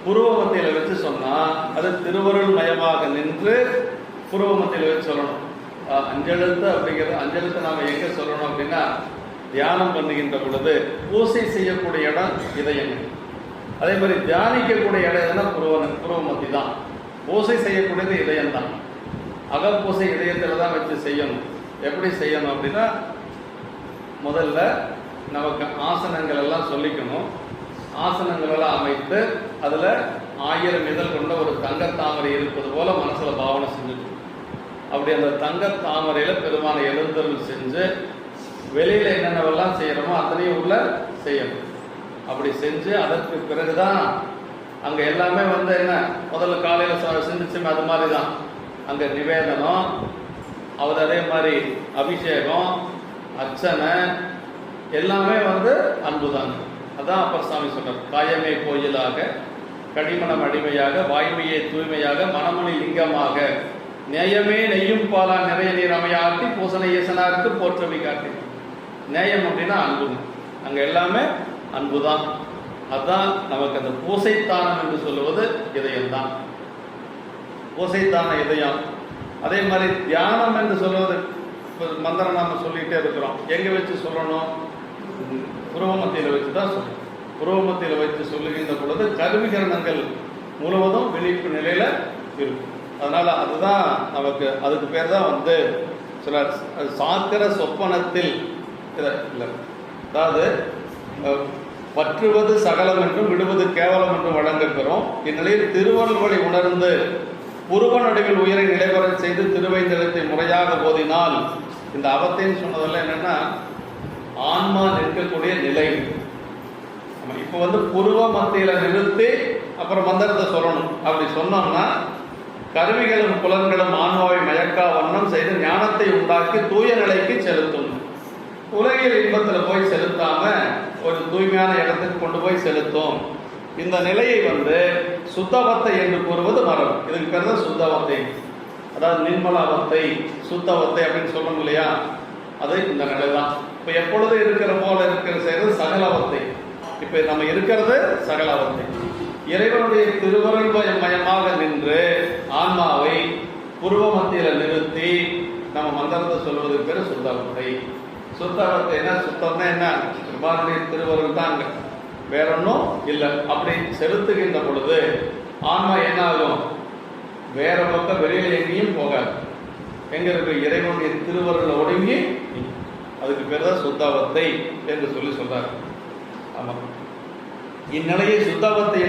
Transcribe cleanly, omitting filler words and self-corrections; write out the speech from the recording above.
புருவ மத்தியில வச்சு சொன்னா அது திருவருள் மயமாக நின்று புருவ மத்தியில வச்சு சொல்லணும். அஞ்செழுத்து அப்படிங்கிறது, அஞ்செழுத்து நாம எங்க சொல்லணும் அப்படின்னா, தியானம் பண்ணுகின்ற பொழுது பூசை செய்யக்கூடிய இடம் இதயங்கள். அதே மாதிரி தியானிக்கக்கூடிய இடம் எதுனா புருவ மத்தி தான். பூசை செய்யக்கூடியது இதயம் தான். அகப்பூசை இதயத்தில் தான் வச்சு செய்யணும். எப்படி செய்யணும் அப்படின்னா, முதல்ல நமக்கு ஆசனங்கள் எல்லாம் சொல்லிக்கணும். ஆசனங்கள் எல்லாம் அமைத்து அதில் 1000 இதழ் கொண்ட ஒரு தங்கத்தாமரை இருப்பது போல மனசில் பாவனை செஞ்சுக்கணும். அப்படி அந்த தங்கத்தாமரையில் பெருமான எழுந்தருள் செஞ்சு வெளியில் என்னென்னவெல்லாம் செய்யணுமோ அத்தனையும் உள்ள செய்யணும். அப்படி செஞ்சு அதற்கு பிறகுதான் அங்கே எல்லாமே என்ன, முதல்ல காலையில் சிந்திச்சுமே அது மாதிரி தான் அங்கே நிவேதனம், அவர் அதே மாதிரி அபிஷேகம், அர்ச்சனை எல்லாமே அன்பு தாங்க. அதான் அப்பர் சாமி சொல்றார், காயமே கோயிலாக, கடிமணம் அடிமையாக, வாய்மையை தூய்மையாக, மனமொழி லிங்கமாக, நேயமே நெய்யும் பாலா நிறைய நீர் அமையாட்டி, பூசனை ஈசனாருக்கு போற்றவை காட்டி. நேயம் அப்படின்னா அன்பு. அங்கே எல்லாமே அன்பு தான். அதுதான் நமக்கு அந்த பூசைத்தானம் என்று சொல்லுவது இதயம்தான். பூசைத்தான இதயம். அதே மாதிரி தியானம் என்று சொல்வது மந்திரம் நாம சொல்லிட்டே இருக்கிறோம். எங்க வச்சு சொல்லணும்? புருவமத்தியில் வச்சு தான் சொல்லணும். புருவமத்தியில் வைத்து சொல்லுகின்ற பொழுது கருவிகரணங்கள் முழுவதும் விழிப்பு நிலையில இருக்கும். அதனால அதுதான் நமக்கு, அதுக்கு பேர் தான் சில சாத்திர சொப்பனத்தில் இல்லை, அதாவது பற்றுவது சகலம் என்றும் விடுவது கேவலம் என்றும் வழங்கப்பெறும். இந்நிலையில் திருவள்ளுவரை உணர்ந்து புருவ நடுவில் உயிரை நிலைபெற செய்து திருவைந்தளத்தை முறையாக போதினால், இந்த அவத்தைன்னு சொன்னதெல்லாம் என்னன்னா ஆன்மா நிற்கக்கூடிய நிலை. இப்போ புருவ மத்தியில நிறுத்தி அப்புறம் மந்திரத்தை சொல்லணும். அப்படி சொன்னோம்னா கருவிகளும் புலன்களும் ஆன்மாவை மயக்கா வண்ணம் செய்து ஞானத்தை உண்டாக்கி தூய நிலைக்கு செலுத்தும். உலகில் இன்பத்தில் போய் செலுத்தாம ஒரு தூய்மையான இடத்துக்கு கொண்டு போய் செலுத்தும். இந்த நிலையை சுத்தவத்தை என்று கூறுவது மரபு. இதுக்கு பேர் தான் சுத்தவத்தை. அதாவது நிர்மலாவத்தை, சுத்தவத்தை அப்படின்னு சொல்லணும் இல்லையா, அது இந்த நிலை தான். இப்போ எப்பொழுது இருக்கிற போல செய்யறது சகலவத்தை. இப்போ நம்ம இருக்கிறது சகலவத்தை. இறைவனுடைய திருவருள் மயமாக நின்று ஆன்மாவை புருவ மத்தியில நிறுத்தி நம்ம மந்திரத்தை சொல்வதற்கு பேர் சுத்தவத்தை. சுத்தவத்தைன்னா, சுத்தம்னா என்ன, பெருமானுடைய திருவருள் தான், வேற ஒன்றும் இல்லை. அப்படி செலுத்துகின்ற பொழுது ஆன்மா என்ன ஆகும்? வேற பக்கம் வெளியில எங்கேயும் போகாது. எங்க இருக்கு? இறைவனுடைய திருவருள் ஒடுங்கி, அதுக்கு பேர் தான் சுத்தவத்தை என்று சொல்றாரு. ஆமா, இந்நிலையை சுத்தவத்தை